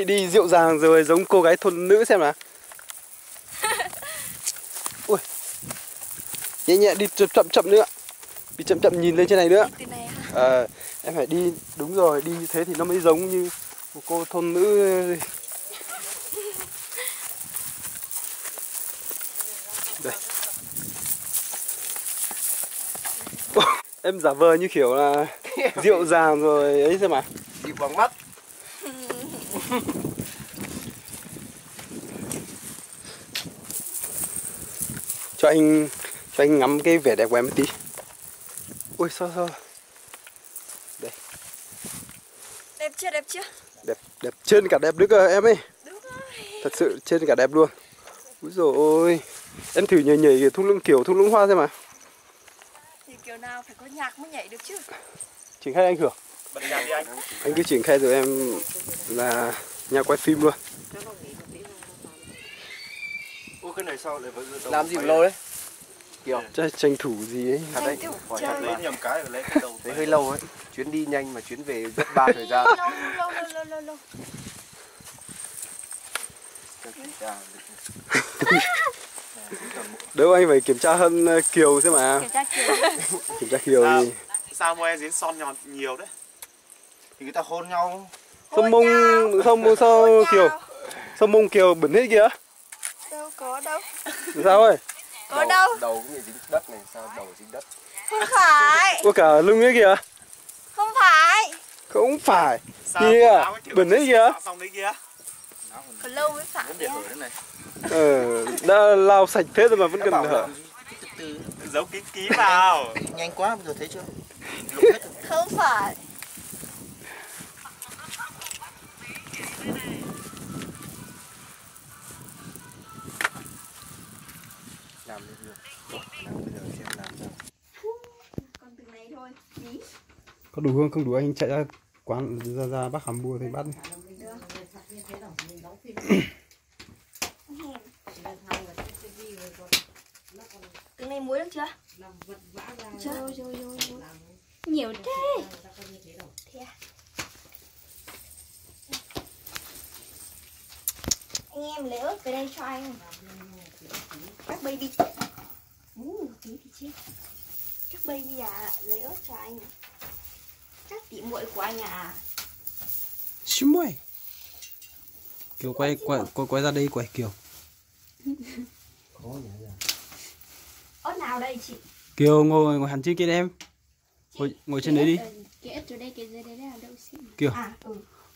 đi dịu dàng rồi giống cô gái thôn nữ xem nào. Ui. Nhẹ nhẹ đi chậm chậm nữa. Đi chậm chậm nhìn lên trên này nữa. Em phải đi đúng rồi, đi thế thì nó mới giống như một cô thôn nữ. Đây. Em giả vờ như kiểu là dịu dàng rồi ấy xem mà. Dịu bằng mắt. Cho anh ngắm cái vẻ đẹp của em một tí. Ui sao. Đây. Đẹp chưa? Đẹp trên cả đẹp nữa cơ em ơi. Đúng rồi. Thật sự trên cả đẹp luôn. Úi dồi ôi. Em thử nhảy kiểu thung lũng hoa xem mà. Thì kiểu nào phải có nhạc mới nhảy được chứ. Triển khai anh Hưởng. Bật nhạc đi anh. Anh cứ triển khai rồi em là nhà quay phim luôn. Ủa cái này sao lại vẫn làm gì mà lâu đấy? Kiểu tranh thủ gì ấy. Thật đấy, hỏi lấy nhầm cái rồi lấy cái đầu. Đấy hơi lâu ấy. Chuyến đi nhanh mà chuyến về rất ba thời gian. Lâu. Đâu anh phải kiểm tra hơn Kiều xem mà. Kiểm tra Kiều thì Sao mua giếng son nhọn nhiều đấy? Thì người ta hôn nhau. sao Kiều? Sao mông Kiều bẩn hết kìa? Đâu có đâu. Sao ơi? Có đâu. Đầu cũng bị dính đất này, sao đầu dính đất? Không phải. Có cả lưng ấy kìa. Không phải. Không phải. Kìa, bẩn hết kìa. Xong đấy kia. Còn lâu mới phải. Đã lau sạch thế rồi mà vẫn cần hở. Giấu ký vào. Nhanh quá, bây giờ thấy chưa? Không phải. Làm được được. Bây giờ xem làm sao. Còn từ này thôi. Có đủ không? Không đủ anh chạy ra quán ra bác Hàm Bua thì bắt đi. Từ này muối được chưa? Chưa. Nhiều thế. Anh em lấy ớt về đây cho anh. Các baby. Tí thì chết. Các baby lấy ớt cho anh. Các tỉ muội của anh à. Xíu mày. Kiều quay ra đây quay Kiều. Ớt nào đây chị? Kiều ngồi hẳn trên kia em. Ngồi trên đấy đi. Cái ớt ở đây, cái dưới đấy là đậu xị. Kiều.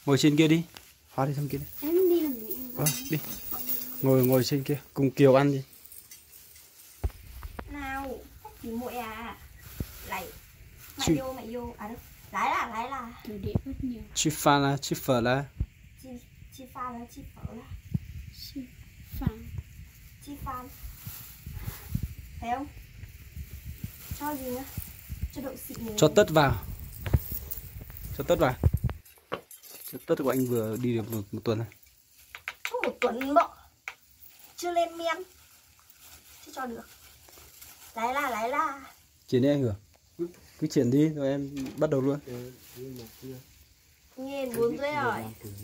Ngồi trên kia đi. Hóa đi sang kia đi. Em đi làm gì? Đi. Ngồi trên kia cùng Kiều ăn đi. Nào, tỉ muội à. Lại. Mày vô. À đâu. Lái là. Đồ đẹp rất nhiều. Chi phở là. Chi phở là. Chi phàn. Thấy không? Cho gì nữa? Cho đậu xị nữa. Cho tất vào. Cho tất của anh vừa đi được một tuần rồi. Có một tuần bộ. Chưa lên men. Chưa cho được. Lái là. Triển đi anh Hưởng. Cứ triển đi rồi em bắt đầu luôn. Nghe 4 rưỡi rồi.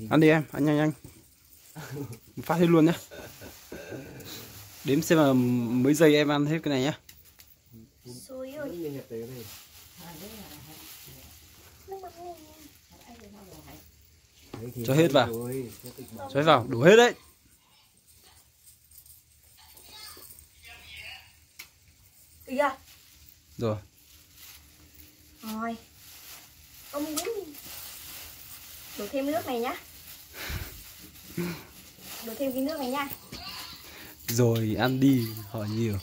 Ăn đi em, ăn nhanh. Phát hết luôn nhá. Đếm xem là mấy giây em ăn hết cái này nhá. Xôi ơi. Cho hết vào. Cho hết vào, đủ hết đấy. Kìa. Rồi. Ông muốn đổ thêm nước này nhá. Đổ thêm cái nước này nha. Rồi ăn đi, hỏi nhiều.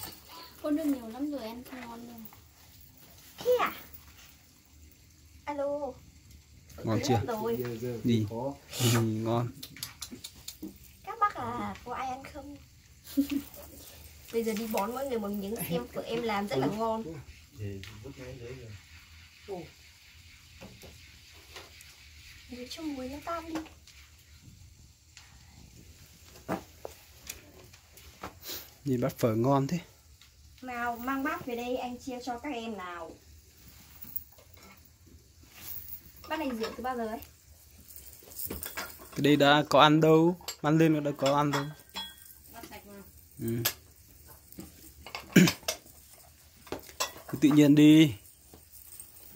Con nước nhiều lắm rồi ăn không ngon luôn. Thế à? Alo. Ngon chưa? Đi. Ngon. Các bác có ai ăn không? Bây giờ đi bón mỗi người một miếng xem phở em làm rất là ngon. Để cho muối nó tan đi. Nhìn bát phở ngon thế. Nào mang bát về đây anh chia cho các em nào. Bát này rượu từ bao giờ ấy? Cái đây đã có ăn đâu, ăn lên nó đã có ăn đâu. Ừ. Cứ tự nhiên đi.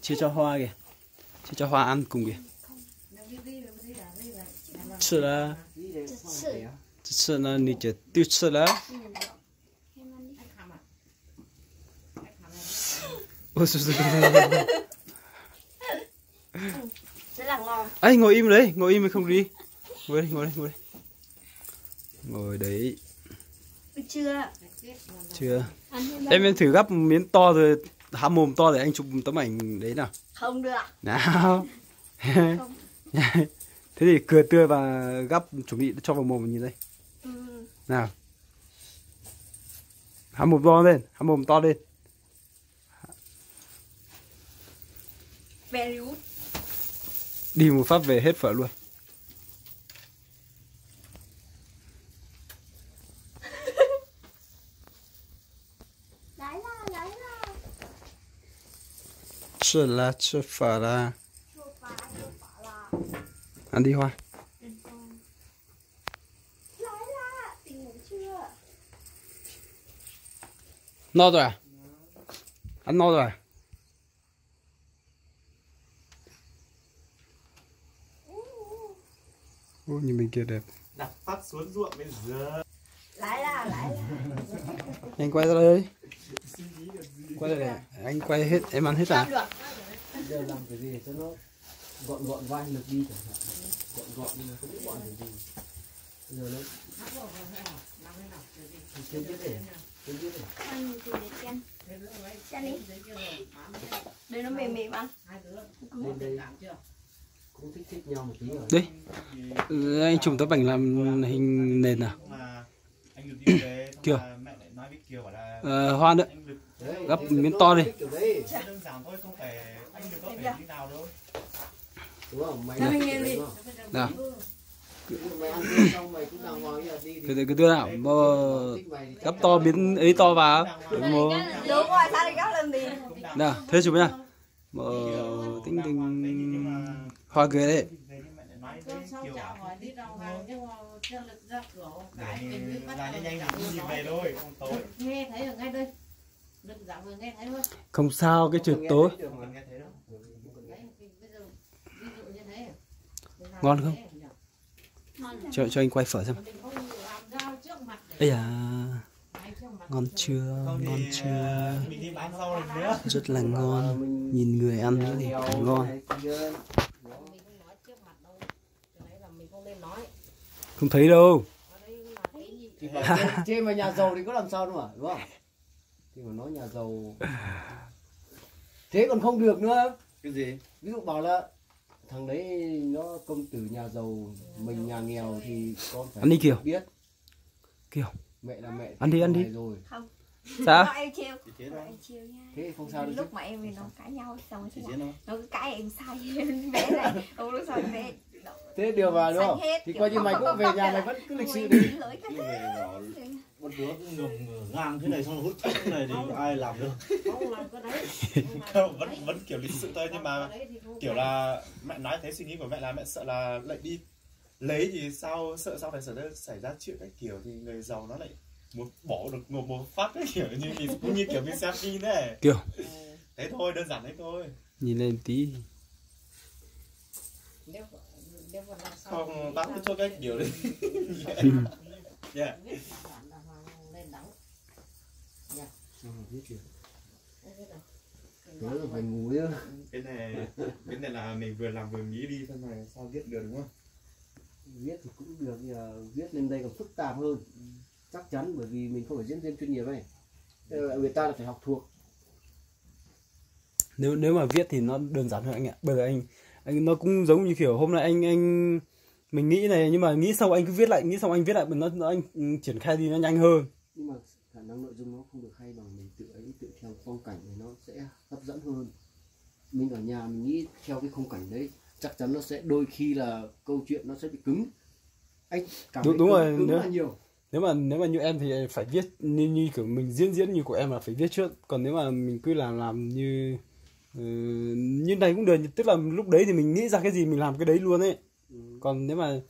Chia cho Hoa kìa. Chia cho Hoa ăn cùng kìa. Sợ là sợ là nị chết tiêu sợ là. Ôi trời ơi. Rất là ngon. Ấy ngồi im đấy, ngồi im mà không đi. Ngồi đây, ngồi đây, ngồi đây. Ngồi đấy. Chưa. Chưa. Em thử gắp miếng to rồi, há mồm to để anh chụp tấm ảnh đấy nào. Không được. Nào. Không. Thế thì cười tươi và gắp chuẩn bị cho vào mồm nhìn đây. Nào. Há mồm to lên, há mồm to lên. Very good. Đi một phát về hết phở luôn. Lấy ra. Chưa phở là. Ăn đi Hoa. Lấy ra, tỉnh ngủ chưa? No rồi à? Ăn no rồi à? Ôi, nhìn bên kia đẹp. Đặt phát xuống ruộng bây giờ. Lấy ra. Anh quay ra đây. Quay ra đây. Anh quay hết, em ăn hết à? Được. Giờ làm cái gì cho nó gọn vai lực đi chẳng hạn. Gọn nhưng mà không biết gọn là gì. Giờ nó chưa biết để. Ăn thì để chen. Chen đi. Đây nó mềm ăn. Lên đây cũng thích nhau một tí rồi. Đây. Anh chụp tấm ảnh làm hình nền nào. Anh được đi về, Kiều. mẹ lại nói với Kiều bảo là Hoa nữa. Gắp miếng to đi. đơn giản thôi, không phải anh được có phải như nào đâu. Đúng không? Mày Làm hình đi. Nào. Mày ăn cơm xong mày cũng đàng hoàng đi. Cứ đưa nào. Gắp to miếng ấy to vào. Đúng rồi, sao lại gắp làm gì? Nào, thế chụp nhá. Tinh Hoa cười đấy. Nghe thấy ở ngay đây. Đừng dạo vừa nghe thấy thôi. Không sao, cái trượt tối. Ngon không? Cho anh quay phở xem. Ây da. Ngon chưa? Ngon chưa? Rất là ngon. Nhìn người ăn nữa thì ngon. Không thấy đâu. Chê mà nhà giàu thì có làm sao đâu mà, đúng không? Thì mà nói nhà giàu thế còn không được nữa. Cái gì? Ví dụ bảo là thằng đấy nó công tử nhà giàu, mình nhà nghèo thì con phải ăn đi Kiều. Biết. Kiều. Mẹ là mẹ. Ăn đi. Rồi. Không. Sao? Em chiều nha. Thế không sao đâu. Lúc mà em với nó cãi nhau xong rồi nó cứ cãi em sai bé này. Lúc sau bé thế điều vào đúng không? Thì coi như mày cũng về nhà mày vẫn cứ lịch sự đi. Một đứa ngửa ngang thế này xong rồi hút thuốc thế này thì ai làm được? Không, vẫn kiểu lịch sự thôi, nhưng mà kiểu là mẹ nói thế, suy nghĩ của mẹ là mẹ sợ là lại đi lấy thì sao, sợ sao phải xảy ra chuyện cái kiểu thì người giàu nó lại bỏ được một phát cái kiểu như mình cũng như kiểu mình xem phim đấy. Kiều. Thế thôi, đơn giản thế thôi. Nhìn lên tí. Không, bác cứ cho cái kiểu đấy. Yeah. Nhớ là phải ngủ nhá. Cái này là mình vừa làm vừa nghĩ đi, xong này sao viết được đúng không? Viết thì cũng được, nhưng mà viết lên đây còn phức tạp hơn. Chắc chắn, bởi vì mình không phải diễn viên chuyên nghiệp ấy. Người ta là phải học thuộc. Nếu mà viết thì nó đơn giản hơn anh ạ. Bây giờ anh nó cũng giống như kiểu hôm nay anh mình nghĩ này, nhưng mà nghĩ xong anh cứ viết lại, nghĩ xong anh viết lại, nó anh triển khai đi nó nhanh hơn. Nhưng mà khả năng nội dung nó không được hay bằng mình tự theo phong cảnh thì nó sẽ hấp dẫn hơn. Mình ở nhà mình nghĩ theo cái khung cảnh đấy, chắc chắn nó sẽ đôi khi là câu chuyện nó sẽ bị cứng. Anh cảm thấy đúng rồi, cứng là nhiều. Nếu mà như em thì phải viết như kiểu mình diễn như của em là phải viết trước. Còn nếu mà mình cứ làm như như này cũng được, tức là lúc đấy thì mình nghĩ ra cái gì mình làm cái đấy luôn ấy. Còn nếu mà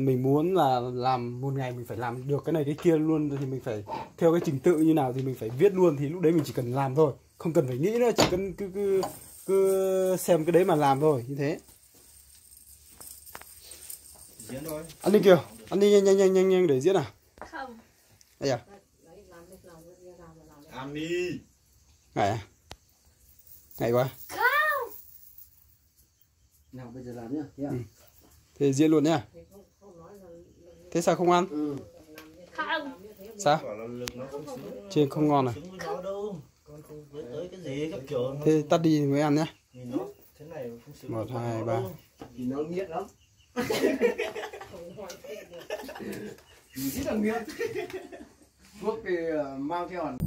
mình muốn là làm một ngày mình phải làm được cái này cái kia luôn, thì mình phải theo cái trình tự như nào thì mình phải viết luôn, thì lúc đấy mình chỉ cần làm thôi, không cần phải nghĩ nữa, chỉ cần cứ xem cái đấy mà làm thôi, như thế. Diễn thôi. Ăn đi Kiều, ăn đi nhanh để diễn à? Không. Đây à? Ăn đi. Ngại à? Ngại quá. Không. Nào bây giờ làm nhá, thế à? Thế diễn luôn nhá. Thế sao không ăn? Không. Sao? Bảo là lực nó không xứng. Trên không ngon à? Xứng với nó đâu. Con không với tới cái gì các kiểu. Thế tắt đi mới ăn nhá. Nhìn nó thế này không xứng. 1, 2, 3. Thì nó nghiện lắm. Rất là nghiện. Thuốc thì mang theo hẳn.